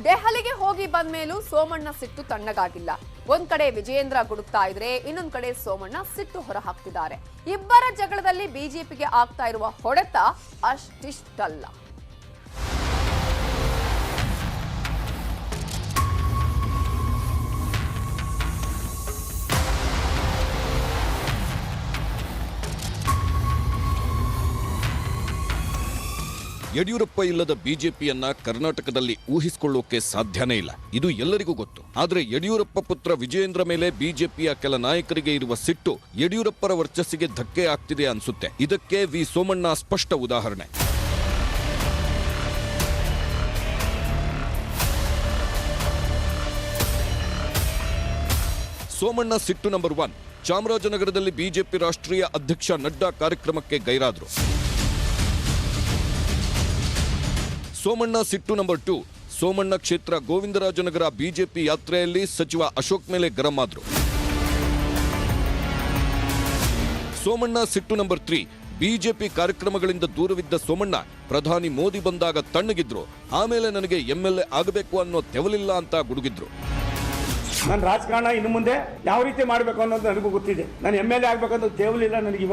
ದೆಹಲಿಗೆ ಹೋಗಿ ಬಂದ ಮೇಲೂ ಸೋಮಣ್ಣ ಸಿಟ್ಟು ತಣ್ಣಗಾಗಿಲ್ಲ. ಒಂದ್ ಕಡೆ ವಿಜಯೇಂದ್ರ ಗುಡುಕ್ತಾ ಇದ್ರೆ ಇನ್ನೊಂದ್ ಕಡೆ ಸೋಮಣ್ಣ ಸಿಟ್ಟು ಹೊರ ಹಾಕ್ತಿದ್ದಾರೆ. ಇಬ್ಬರ ಜಗಳದಲ್ಲಿ ಬಿಜೆಪಿಗೆ ಆಗ್ತಾ ಇರುವ ಹೊಡೆತ ಅಷ್ಟಿಷ್ಟಲ್ಲ. ಯಡಿಯೂರಪ್ಪ ಇಲ್ಲದ ಬಿಜೆಪಿಯನ್ನ ಕರ್ನಾಟಕದಲ್ಲಿ ಊಹಿಸಿಕೊಳ್ಳೋಕೆ ಸಾಧ್ಯನೇ ಇಲ್ಲ. ಇದು ಎಲ್ಲರಿಗೂ ಗೊತ್ತು. ಆದರೆ ಯಡಿಯೂರಪ್ಪ ಪುತ್ರ ವಿಜಯೇಂದ್ರ ಮೇಲೆ ಬಿಜೆಪಿಯ ಕೆಲ ನಾಯಕರಿಗೆ ಇರುವ ಸಿಟ್ಟು ಯಡಿಯೂರಪ್ಪರ ವರ್ಚಸ್ಸಿಗೆ ಧಕ್ಕೆ ಆಗ್ತಿದೆ ಅನ್ಸುತ್ತೆ. ಇದಕ್ಕೆ ವಿ ಸೋಮಣ್ಣ ಸ್ಪಷ್ಟ ಉದಾಹರಣೆ. ಸೋಮಣ್ಣ ಸಿಟ್ಟು ನಂಬರ್ 1. ಚಾಮರಾಜನಗರದಲ್ಲಿ ಬಿಜೆಪಿ ರಾಷ್ಟ್ರೀಯ ಅಧ್ಯಕ್ಷ ನಡ್ಡಾ ಕಾರ್ಯಕ್ರಮಕ್ಕೆ ಗೈರಾದ್ರು. ಸೋಮಣ್ಣ ಸಿಟ್ಟು ನಂಬರ್ 2. ಸೋಮಣ್ಣ ಕ್ಷೇತ್ರ ಗೋವಿಂದರಾಜನಗರ ಬಿಜೆಪಿ ಯಾತ್ರೆಯಲ್ಲಿ ಸಚಿವ ಅಶೋಕ್ ಮೇಲೆ ಗರಂ ಆದ್ರು. ಸೋಮಣ್ಣ ಸಿಟ್ಟು ನಂಬರ್ 3. ಬಿಜೆಪಿ ಕಾರ್ಯಕ್ರಮಗಳಿಂದ ದೂರವಿದ್ದ ಸೋಮಣ್ಣ ಪ್ರಧಾನಿ ಮೋದಿ ಬಂದಾಗ ತಣ್ಣಗಿದ್ರು. ಆಮೇಲೆ ನನಗೆ ಎಂಎಲ್ಎ ಆಗಬೇಕು ಅನ್ನೋ ತೆವಲಿಲ್ಲ ಅಂತ ಗುಡುಗಿದ್ರು. ನನ್ನ ರಾಜಕಾರಣ ಇನ್ನು ಮುಂದೆ ಯಾವ ರೀತಿ ಮಾಡಬೇಕು ಅನ್ನೋದು ನನಗೂ ಗೊತ್ತಿದೆ. ನಾನು ಎಮ್.ಎಲ್.ಎ. ಆಗ್ಬೇಕಂತ ತೇವಲಿಲ್ಲ ನನಗೆ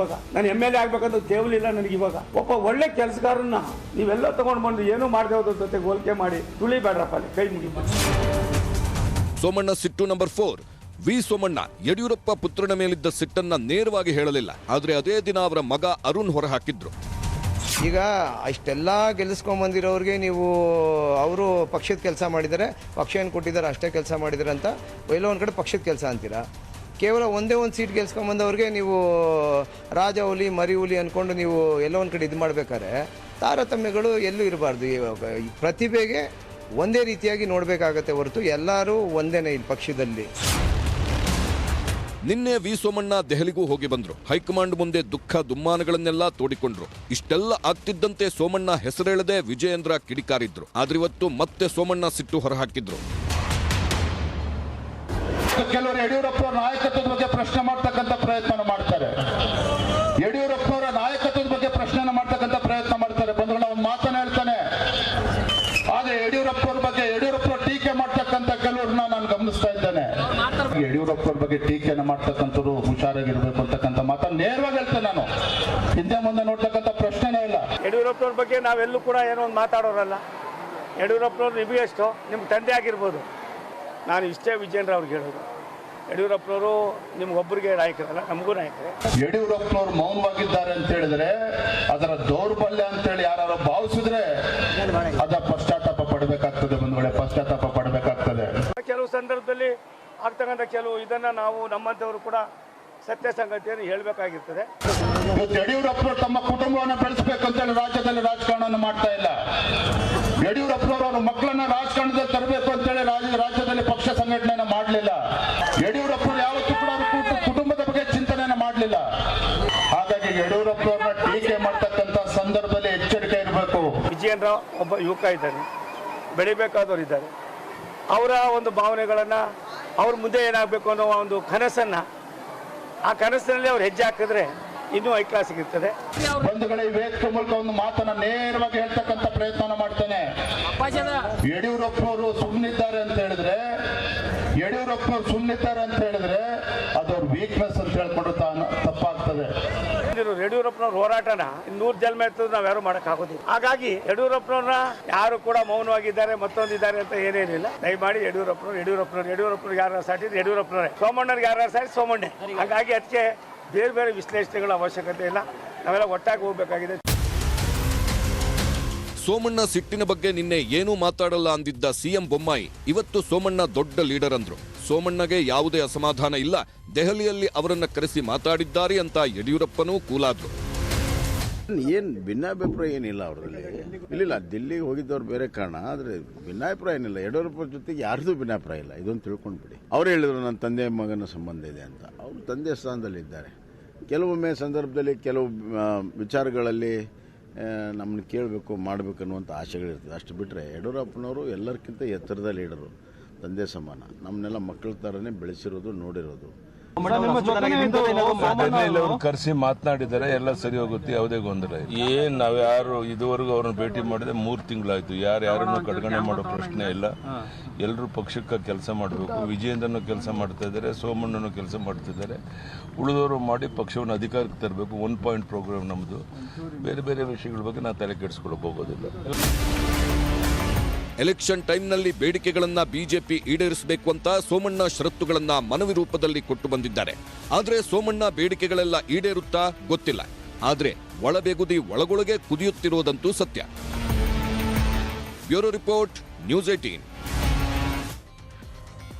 ಇವಾಗ. ಒಬ್ಬ ಒಳ್ಳೆ ಕೆಲಸಗಾರನ್ನ ನೀವೆಲ್ಲ ತಗೊಂಡು ಬಂದು ಏನೂ ಮಾಡದೆ ಹೋದ್ರ ಜೊತೆ ಹೋಲಿಕೆ ಮಾಡಿ ತುಳಿಬೇಡ್ರಪ್ಪ, ಅಲ್ಲಿ ಕೈ ಮುಗಿ. ಸೋಮಣ್ಣ ಸಿಟ್ಟು ನಂಬರ್ 4. ವಿ ಸೋಮಣ್ಣ ಯಡಿಯೂರಪ್ಪ ಪುತ್ರನ ಮೇಲಿದ್ದ ಸಿಟ್ಟನ್ನ ನೇರವಾಗಿ ಹೇಳಲಿಲ್ಲ. ಆದರೆ ಅದೇ ದಿನ ಅವರ ಮಗ ಅರುಣ್ ಹೊರ ಹಾಕಿದ್ರು. ಈಗ ಅಷ್ಟೆಲ್ಲ ಗೆಲ್ಲಿಸ್ಕೊಂಬಂದಿರೋರಿಗೆ ನೀವು ಅವರು ಪಕ್ಷದ ಕೆಲಸ ಮಾಡಿದ್ದಾರೆ, ಪಕ್ಷ ಏನು ಕೊಟ್ಟಿದ್ದಾರೆ ಅಷ್ಟೇ ಕೆಲಸ ಮಾಡಿದ್ದಾರೆ ಅಂತ ಎಲ್ಲೋ ಒಂದು ಕಡೆ ಪಕ್ಷದ ಕೆಲಸ ಅಂತೀರಾ. ಕೇವಲ ಒಂದೇ ಒಂದು ಸೀಟ್ ಗೆಲ್ಸ್ಕೊಂಬಂದವ್ರಿಗೆ ನೀವು ರಾಜ ಹುಲಿ ಮರಿ ಹುಲಿ ಅಂದ್ಕೊಂಡು ನೀವು ಎಲ್ಲೋ ಒಂದು ಕಡೆ ಇದು ಮಾಡಬೇಕಾದ್ರೆ ತಾರತಮ್ಯಗಳು ಎಲ್ಲೂ ಇರಬಾರ್ದು. ಪ್ರತಿಭೆಗೆ ಒಂದೇ ರೀತಿಯಾಗಿ ನೋಡಬೇಕಾಗತ್ತೆ ಹೊರತು ಎಲ್ಲರೂ ಒಂದೇನೇ ಇಲ್ಲಿ ಪಕ್ಷದಲ್ಲಿ. ನಿನ್ನೆ ವಿ ಸೋಮಣ್ಣ ದೆಹಲಿಗೂ ಹೋಗಿ ಬಂದ್ರು. ಹೈಕಮಾಂಡ್ ಮುಂದೆ ದುಃಖ ದುಮ್ಮಾನಗಳನ್ನೆಲ್ಲ ತೋಡಿಕೊಂಡ್ರು. ಇಷ್ಟೆಲ್ಲ ಆಗ್ತಿದ್ದಂತೆ ಸೋಮಣ್ಣ ಹೆಸರೇಳದೆ ವಿಜಯೇಂದ್ರ ಕಿಡಿಕಾರಿದ್ರು. ಆದ್ರಿವತ್ತು ಮತ್ತೆ ಸೋಮಣ್ಣ ಸಿಟ್ಟು ಹೊರಹಾಕಿದ್ರು. ಕೆಲವರು ಯಡಿಯೂರಪ್ಪರ ನಾಯಕತ್ವದ ಬಗ್ಗೆ ಪ್ರಶ್ನೆ ಮಾಡ್ತಕ್ಕಂಥ ಪ್ರಯತ್ನ ಮಾಡ್ತಾರೆ. ಯಡಿಯೂರಪ್ಪರ ನಾಯಕತ್ವದ ಬಗ್ಗೆ ಪ್ರಶ್ನೆ ಮಾಡ್ತಕ್ಕಂಥ ಪ್ರಯತ್ನ ಮಾಡ್ತಾರೆ. ಬಂಧುಗಳ ಒಂದು ಮಾತನ್ನ ಹೇಳ್ತಾನೆ. ಆದ್ರೆ ಯಡಿಯೂರಪ್ಪರ ಬಗ್ಗೆ ಯಡಿಯೂರಪ್ಪರ ಟೀಕೆ ಮಾಡ್ತಕ್ಕಂಥ ಕೆಲವ್ರನ್ನ ನಾನು ಗಮನಿಸ್ತಾ ಇದ್ದೇನೆ. ಯಡಿಯೂರಪ್ಪರ ಬಗ್ಗೆ ಟೀಕೆಯನ್ನು ಮಾಡ್ತಕ್ಕಂಥವ್ರು ಹುಷಾರಾಗಿರ್ಬೇಕು ಅಂತಕ್ಕಂಥ ಮಾತನ್ನು ನೇರವಾಗಿ ಹೇಳ್ತೇನೆ. ನಾನು ಹಿಂದೆ ಮುಂದೆ ನೋಡ್ತಕ್ಕಂಥ ಪ್ರಶ್ನೆನೇ ಇಲ್ಲ. ಯಡಿಯೂರಪ್ಪನವ್ರ ಬಗ್ಗೆ ನಾವೆಲ್ಲೂ ಕೂಡ ಏನೋ ಒಂದು ಮಾತಾಡೋರಲ್ಲ. ಯಡಿಯೂರಪ್ಪನವ್ರು ನಿಮಗೆ ಎಷ್ಟು ನಿಮ್ಮ ತಂದೆ ಆಗಿರ್ಬೋದು. ನಾನು ಇಷ್ಟೇ ವಿಜಯೇಂದ್ರ ಅವ್ರಿಗೆ ಹೇಳೋದು, ಯಡಿಯೂರಪ್ಪನವರು ನಿಮ್ಗೊಬ್ಬರಿಗೆ ನಾಯಕರಲ್ಲ, ನಮಗೂ ನಾಯಕರೇ. ಯಡಿಯೂರಪ್ಪನವರು ಮೌನವಾಗಿದ್ದಾರೆ ಅಂತ ಹೇಳಿದ್ರೆ ಅದರ ದೌರ್ಬಲ್ಯ ಅಂತೇಳಿ ಯಾರು ಭಾವಿಸಿದ್ರೆ ಅದ ಪಶ್ಚಾತ್ತಾಪ ಪಡಬೇಕಾಗ್ತದೆ. ಒಂದು ವೇಳೆ ಪಶ್ಚಾತ್ತಾಪ ಪಡಬೇಕಾಗ್ತದೆ. ಕೆಲವು ಸಂದರ್ಭದಲ್ಲಿ ಆಗ್ತಕ್ಕಂಥ ಕೆಲವು ಇದನ್ನ ನಾವು ನಮ್ಮಂಥವರು ಕೂಡ ಸತ್ಯ ಸಂಗತಿಯನ್ನು ಹೇಳಬೇಕಾಗಿರ್ತದೆ. ಯಡಿಯೂರಪ್ಪನವರು ತಮ್ಮ ಕುಟುಂಬವನ್ನು ಬೆಳೆಸಬೇಕಂತೇಳಿ ರಾಜ್ಯದಲ್ಲಿ ರಾಜಕಾರಣವನ್ನು ಮಾಡ್ತಾ ಇಲ್ಲ. ಯಡಿಯೂರಪ್ಪನವರು ಅವರ ಮಕ್ಕಳನ್ನ ರಾಜಕಾರಣದಲ್ಲಿ ತರಬೇಕು ಅಂತೇಳಿ ರಾಜ್ಯದಲ್ಲಿ ಪಕ್ಷ ಸಂಘಟನೆಯನ್ನು ಮಾಡಲಿಲ್ಲ. ಯಡಿಯೂರಪ್ಪನವರು ಯಾವತ್ತೂ ಕೂಡ ಕುಟುಂಬದ ಬಗ್ಗೆ ಚಿಂತನೆಯನ್ನು ಮಾಡಲಿಲ್ಲ. ಹಾಗಾಗಿ ಯಡಿಯೂರಪ್ಪನವ್ರನ್ನ ಟೀಕೆ ಮಾಡ್ತಕ್ಕಂಥ ಸಂದರ್ಭದಲ್ಲಿ ಎಚ್ಚರಿಕೆ ಇರಬೇಕು. ವಿಜಯೇಂದ್ರ ಒಬ್ಬ ಯುವಕ ಇದ್ದಾನೆ, ಬೆಳಿಬೇಕಾದವರು ಇದ್ದಾರೆ. ಅವರ ಒಂದು ಭಾವನೆಗಳನ್ನು ಅವ್ರ ಮುಂದೆ ಏನಾಗಬೇಕು ಅನ್ನೋ ಒಂದು ಕನಸನ್ನ, ಆ ಕನಸಿನಲ್ಲಿ ಅವ್ರು ಹೆಜ್ಜೆ ಹಾಕಿದ್ರೆ ಇನ್ನೂ ಹೈ ಕ್ಲಾಸ್ ಸಿಗುತ್ತದೆ. ಬಂಧುಗಳ ಈ ವೇದಿಕೆ ಮೂಲಕ ಒಂದು ಮಾತನ್ನ ನೇರವಾಗಿ ಹೇಳ್ತಕ್ಕಂಥ ಪ್ರಯತ್ನ ಮಾಡ್ತೇನೆ. ಯಡಿಯೂರಪ್ಪನವರು ಸುಮ್ಮನಿದ್ದಾರೆ ಅಂತ ಹೇಳಿದ್ರೆ ಅದವ್ರ ವೀಕ್ನೆಸ್ ಅಂತ ಹೇಳ್ಕೊಂಡು ತಪ್ಪಾಗ್ತದೆ. ಯಡಿಯೂರಪ್ಪನವ್ರ ಹೋರಾಟನ 100 ಜನ್ಮ ಎತ್ತಿದ್ರು ನಾವು ಯಾರು ಮಾಡೋಕ್ಕಾಗೋದಿಲ್ಲ. ಹಾಗಾಗಿ ಯಡಿಯೂರಪ್ಪನವ್ರನ್ನ ಯಾರು ಕೂಡ ಮೌನವಾಗಿದ್ದಾರೆ, ಮತ್ತೊಂದಿದ್ದಾರೆ ಅಂತ ಏನೇನಿಲ್ಲ. ದಯಮಾಡಿ ಯಡಿಯೂರಪ್ಪನವ್ರು ಯಾರು ಸಾಟಿದ್ರೆ ಯಡಿಯೂರಪ್ಪನವರೇ, ಸೋಮಣ್ಣವ್ರಿಗೆ ಯಾರು ಸಾಟಿ ಸೋಮಣ್ಣೆ. ಹಾಗಾಗಿ ಅದಕ್ಕೆ ಬೇರೆ ಬೇರೆ ವಿಶ್ಲೇಷಣೆಗಳ ಅವಶ್ಯಕತೆ ಇಲ್ಲ. ನಾವೆಲ್ಲ ಒಟ್ಟಾಗಿ ಹೋಗ್ಬೇಕಾಗಿದೆ. ಸೋಮಣ್ಣ ಸಿಟ್ಟಿನ ಬಗ್ಗೆ ನಿನ್ನೆ ಏನೂ ಮಾತಾಡಲ್ಲ ಅಂದಿದ್ದ ಸಿಎಂ ಬೊಮ್ಮಾಯಿ ಇವತ್ತು ಸೋಮಣ್ಣ ದೊಡ್ಡ ಲೀಡರ್ ಅಂದ್ರು. ಸೋಮಣ್ಣಗೆ ಯಾವುದೇ ಅಸಮಾಧಾನ ಇಲ್ಲ, ದೆಹಲಿಯಲ್ಲಿ ಅವರನ್ನ ಕರೆಸಿ ಮಾತಾಡಿದ್ದಾರೆ ಅಂತ ಯಡಿಯೂರಪ್ಪನೂ ಕೂಲಾದ್ರು. ಏನು ಭಿನ್ನಾಭಿಪ್ರಾಯ ಏನಿಲ್ಲ ಅವರಲ್ಲಿ. ಇಲ್ಲ ದಿಲ್ಲಿಗೆ ಹೋಗಿದ್ದವ್ರು ಬೇರೆ ಕಾರಣ, ಆದರೆ ಭಿನ್ನಾಭಿಪ್ರಾಯ ಏನಿಲ್ಲ. ಯಡಿಯೂರಪ್ಪ ಜೊತೆಗೆ ಯಾರ್ದು ಭಿನ್ನಾಭಿಪ್ರಾಯ ಇಲ್ಲ. ಇದೊಂದು ತಿಳ್ಕೊಂಡ್ಬಿಡಿ. ಅವ್ರು ಹೇಳಿದ್ರು ನನ್ನ ತಂದೆ ಮಗನ ಸಂಬಂಧ ಇದೆ ಅಂತ. ಅವರು ತಂದೆ ಸ್ಥಾನದಲ್ಲಿದ್ದಾರೆ. ಕೆಲವೊಮ್ಮೆ ಸಂದರ್ಭದಲ್ಲಿ ಕೆಲವು ವಿಚಾರಗಳಲ್ಲಿ ನಮ್ಮನ್ನು ಕೇಳಬೇಕು ಮಾಡಬೇಕು ಅನ್ನುವಂಥ ಆಸೆಗಳಿರ್ತದೆ. ಅಷ್ಟು ಬಿಟ್ಟರೆ ಯಡಿಯೂರಪ್ಪನವರು ಎಲ್ಲರಿಗಿಂತ ಎತ್ತರದ ಲೀಡರು, ತಂದೆ ಸಮಾನ. ನಮ್ಮನ್ನೆಲ್ಲ ಮಕ್ಕಳ ಥರನೇ ಬೆಳೆಸಿರೋದು, ನೋಡಿರೋದು. ಅವರು ಕರೆಸಿ ಮಾತನಾಡಿದ್ದಾರೆ, ಎಲ್ಲ ಸರಿ ಹೋಗುತ್ತೆ, ಯಾವುದೇ ಗೊಂದಲ ಇಲ್ಲ. ಏನ್ ನಾವ್ಯಾರು ಇದುವರೆಗೂ ಅವ್ರನ್ನ ಭೇಟಿ ಮಾಡಿದ್ರೆ 3 ತಿಂಗಳಾಯ್ತು. ಯಾರನ್ನು ಕಡೆಗಣನೆ ಮಾಡೋ ಪ್ರಶ್ನೆ ಇಲ್ಲ. ಎಲ್ಲರೂ ಪಕ್ಷಕ್ಕೆ ಕೆಲಸ ಮಾಡಬೇಕು. ವಿಜಯೇಂದ್ರನು ಕೆಲಸ ಮಾಡ್ತಾ ಇದ್ದಾರೆ, ಸೋಮಣ್ಣನು ಕೆಲಸ ಮಾಡ್ತಿದ್ದಾರೆ. ಉಳಿದವರು ಮಾಡಿ ಪಕ್ಷವನ್ನು ಅಧಿಕಾರಕ್ಕೆ ತರಬೇಕು. 1 ಪಾಯಿಂಟ್ ಪ್ರೋಗ್ರಾಮ್ ನಮ್ಮದು. ಬೇರೆ ಬೇರೆ ವಿಷಯಗಳ ಬಗ್ಗೆ ನಾವು ತಲೆ ಕೆಡಿಸ್ಕೊಳ್ಳೋಕೆ ಹೋಗೋದಿಲ್ಲ. ಎಲೆಕ್ಷನ್ ಟೈಮ್ನಲ್ಲಿ ಬೇಡಿಕೆಗಳನ್ನ ಬಿಜೆಪಿ ಈಡೇರಿಸಬೇಕು ಅಂತ ಸೋಮಣ್ಣ ಷರತ್ತುಗಳನ್ನ ಮನವಿ ರೂಪದಲ್ಲಿ ಕೊಟ್ಟು ಬಂದಿದ್ದಾರೆ. ಆದ್ರೆ ಸೋಮಣ್ಣ ಬೇಡಿಕೆಗಳೆಲ್ಲ ಈಡೇರುತ್ತಾ ಗೊತ್ತಿಲ್ಲ. ಆದ್ರೆ ಒಳಬೇಗುದಿ ಒಳಗೊಳಗೆ ಕುದಿಯುತ್ತಿರುವುದಂತೂ ಸತ್ಯ. Bureau report, news 18.